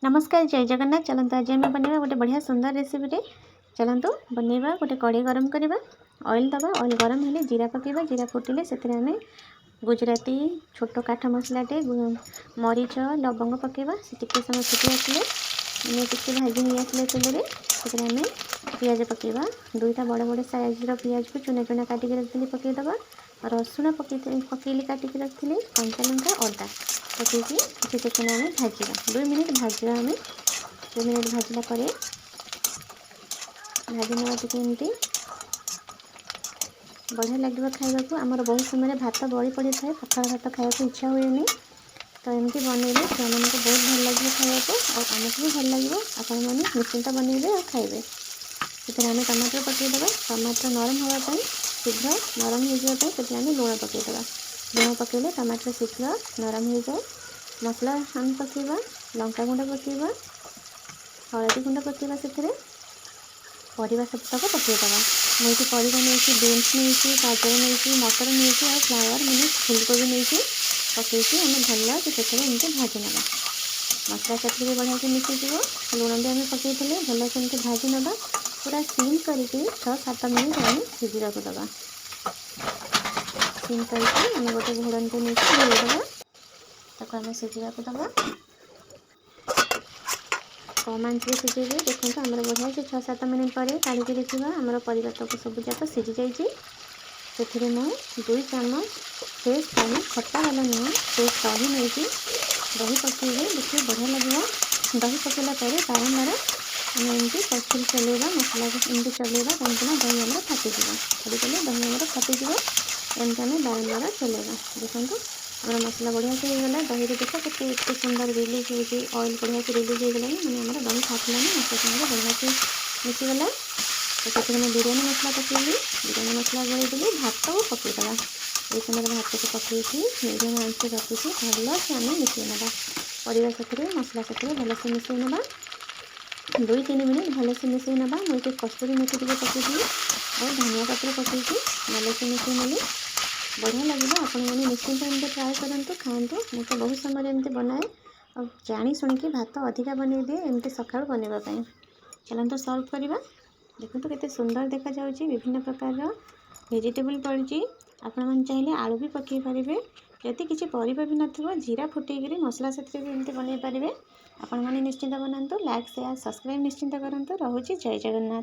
नमस्कार जय जगन्नाथ। चलते आज आम बनवा गोटे बढ़िया सुंदर रेसिपी। चलतु बनवा गोटे कड़े गरम करवा, ऑयल दबा, ऑयल गरम हेले जीरा पकेबा, जीरा फुटिले से गुजराती छोट काठ मसलाटे मरीच लवंग पकेबा। से टिके समय फुटी आसिले टिके भाजी नहीं आसिले तेल में पियाज पकेबा। दुईटा बड़ बड़ साइज्र पियाज को चुना चुना काटिक रखी पकईदबा। रसुण पकईली काटिक रखी, कंचा लंका अदा पकईकी किसी सेकेंड आम भाजवा। 2 मिनिट भाजवा। आम 2 मिनिट भाजला भाजी ना एमती बढ़िया लगे खाइबा। आमर बहुत समय भात बड़ी पड़ी थाए, पखाल भात खाया इच्छा हुए, तो एमती बनइले छुआ मान को बहुत भल लगे खाइबा और आमको भी भल लगे। आपण मैंने निश्चिंत बनइबे और खाइबे। से आम टमाटर पकईदबा। टमाटर नरम होगापी शीघ्र नरम हो जाए से लुण पकईदबा। लुण पकईले टमाटर शीघ्र नरम हो जाए। मसला हम पकईबा, लंका गुंड पकईबा, हलदी गुंड पकईबा। से परिवा सबतक पकईदबा। मुझे परिवा नहीं बीन्स नहीं गाजर नहीं मटर नहीं और फ्लावर मैंने फुलकोबी नहीं पकईकी आम भल से एमती भाजी ना। मसला से भी बढ़िया से मिसीज। लुण भी आम पकई भल से भाजी ना। पूरा सिम करके 6-7 मिनट आम सिझा दबा। सिम करके आम गोटे घोड़नटे नहीं घोड़ेदबा। ताको आम सिझा दबा। कम आंच में सिझेबे। देखो आम बढ़िया से 6-7 मिनट पर काढ़ी देखा आमर परिवा तक सब जाक सिझी जाइए। से मुझे 2 चामच फ्रेश दही, खट्टा वाला नुह, फ्रेश दही नहीं दही पकईबे। देखिए बढ़िया लगे। दही पकईला बारंबार आम एमती पछुल चलेगा, मसला को एमती चलेगा कहीं दही आम फाटिज छड़ी गले दही आम फाटिज। एमती आम बारंबार चलेगा। देखो आम मसला बढ़िया से होगा। दही देख के सुंदर रिलीज हो ऑयल बढ़िया से रिलीज हो गलानी। मैंने आम दही फाटलानी मसला सामने बढ़िया से मिसीगला। तो से बिरयानी मसला पकईली, बिरयानी मसला गोलेदेली, भात को पकईदबा। ये समय भात को पकईकी मीडियम आंच रखिकी भल से आम मिसई ना। परिवा साथे मसला साथे भल से मिसई ना। 2-3 मिनट भल से मिसई ना। मुझे कस्तूरी मेथी टे पकईदी और धनिया पत्र पकईकी भल से मिसई नेली। बढ़िया लगे। आपण मैंने निश्चिंत एमती ट्राए करूँ, खातु। मैं तो बहुत समय एमती बनाए और जाणी शुणिकी भात अधिका बनई दिए एमती सका बनवाई। चलते सर्व करवा। देखो केते सुंदर देखा जाउची। विभिन्न प्रकार वेजिटेबल पड़ी। आपण मैंने चाहिए आलू भी पकई पारे। जदि किसी परिबा भी नथिबो जीरा फुटेकी मसला से भी एमती बनई पारे। आपण मैंने निश्चिंत बनातु। लाइक शेयर सब्सक्राइब निश्चिंत करूँ। रोचे जय जगन्नाथ।